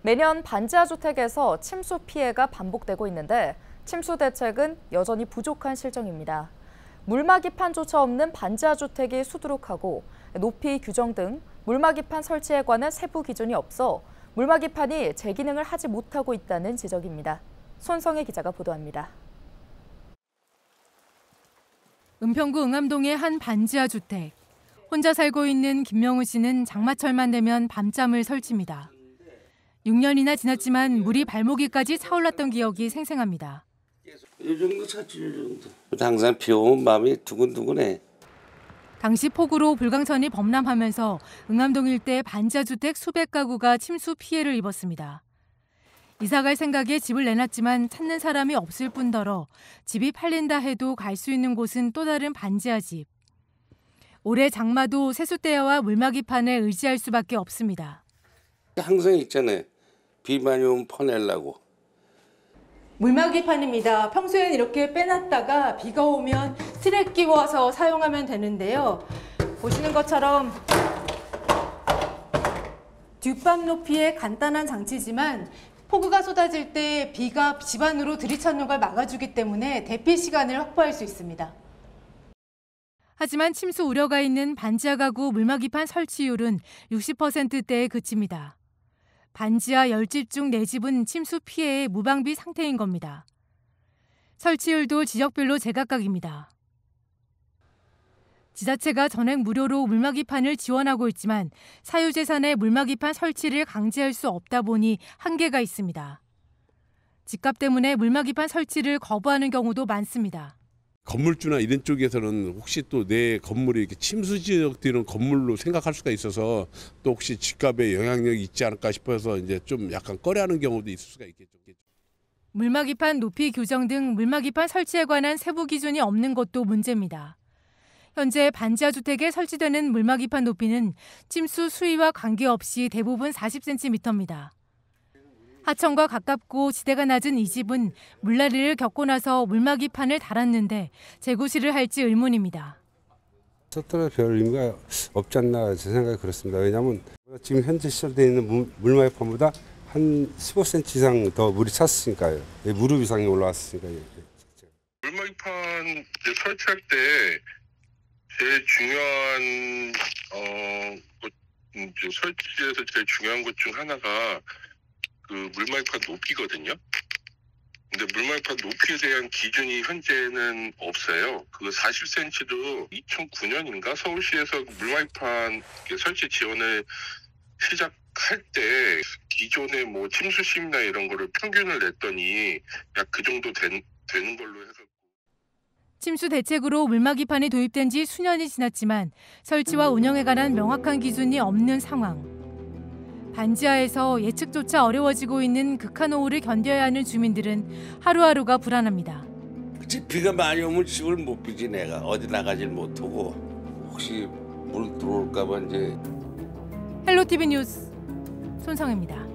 매년 반지하 주택에서 침수 피해가 반복되고 있는데 침수 대책은 여전히 부족한 실정입니다. 물막이판조차 없는 반지하 주택이 수두룩하고 높이 규정 등 물막이판 설치에 관한 세부 기준이 없어 물막이판이 제 기능을 하지 못하고 있다는 지적입니다. 손성혜 기자가 보도합니다. 은평구 응암동의 한 반지하 주택. 혼자 살고 있는 김명우 씨는 장마철만 되면 밤잠을 설칩니다. 6년이나 지났지만 물이 발목위까지 차올랐던 기억이 생생합니다. 이 정도 찼지, 이 정도. 항상 비 오면 마음이 두근두근해. 당시 폭우로 불광천이 범람하면서 응암동 일대 반지하 주택 수백 가구가 침수 피해를 입었습니다. 이사갈 생각에 집을 내놨지만 찾는 사람이 없을 뿐더러 집이 팔린다 해도 갈 수 있는 곳은 또 다른 반지하 집. 올해 장마도 세숫대야와 물막이판에 의지할 수밖에 없습니다. 항상 있잖아요. 비 많이 오면 퍼내려고. 물막이판입니다. 평소엔 이렇게 빼놨다가 비가 오면 스랙 끼워서 사용하면 되는데요. 보시는 것처럼 뒷밥 높이의 간단한 장치지만 폭우가 쏟아질 때 비가 집 안으로 들이차는 걸 막아주기 때문에 대피 시간을 확보할 수 있습니다. 하지만 침수 우려가 있는 반지하 가구 물막이판 설치율은 60%대에 그칩니다. 반지하 10집 중 4집은 침수 피해의 무방비 상태인 겁니다. 설치율도 지역별로 제각각입니다. 지자체가 전액 무료로 물막이판을 지원하고 있지만 사유재산의 물막이판 설치를 강제할 수 없다 보니 한계가 있습니다. 집값 때문에 물막이판 설치를 거부하는 경우도 많습니다. 건물주나 이런 쪽에서는 혹시 또 내 건물이 이렇게 침수 지역되는 건물로 생각할 수가 있어서 또 혹시 집값에 영향력이 있지 않을까 싶어서 이제 좀 약간 꺼려하는 경우도 있을 수가 있겠죠. 물막이판 높이 규정 등 물막이판 설치에 관한 세부 기준이 없는 것도 문제입니다. 현재 반지하 주택에 설치되는 물막이판 높이는 침수 수위와 관계없이 대부분 40cm입니다. 하천과 가깝고 지대가 낮은 이 집은 물난리를 겪고 나서 물막이판을 달았는데 재구시를 할지 의문입니다. 썼더라도 별 의미가 없지 않나 제 생각이 그렇습니다. 왜냐하면 지금 현재 시설되어 있는 물막이판보다 한 15cm 이상 더 물이 찼으니까요. 무릎 이상이 올라왔으니까요. 물막이판 설치할 때 제일 중요한 설치에서 제일 중요한 것 중 하나가 그 물막이판 높이거든요. 근데 물막이판 높이에 대한 기준이 현재는 없어요. 그 40cm도 2009년인가 서울시에서 물막이판 설치 지원을 시작할 때 기존의 뭐 침수 시임이나 이런 거를 평균을 냈더니 약 그 정도 되는 걸로 해서. 침수 대책으로 물막이판이 도입된 지 수년이 지났지만 설치와 운영에 관한 명확한 기준이 없는 상황. 반지하에서 예측조차 어려워지고 있는 극한호우를 견뎌야 하는 주민들은 하루하루가 불안합니다. 그치, 비가 많이 오면 집을 못 비지 내가. 어디 나가질 못하고. 혹시 물 들어올까 봐 이제. 헬로티비 뉴스 손성혜입니다.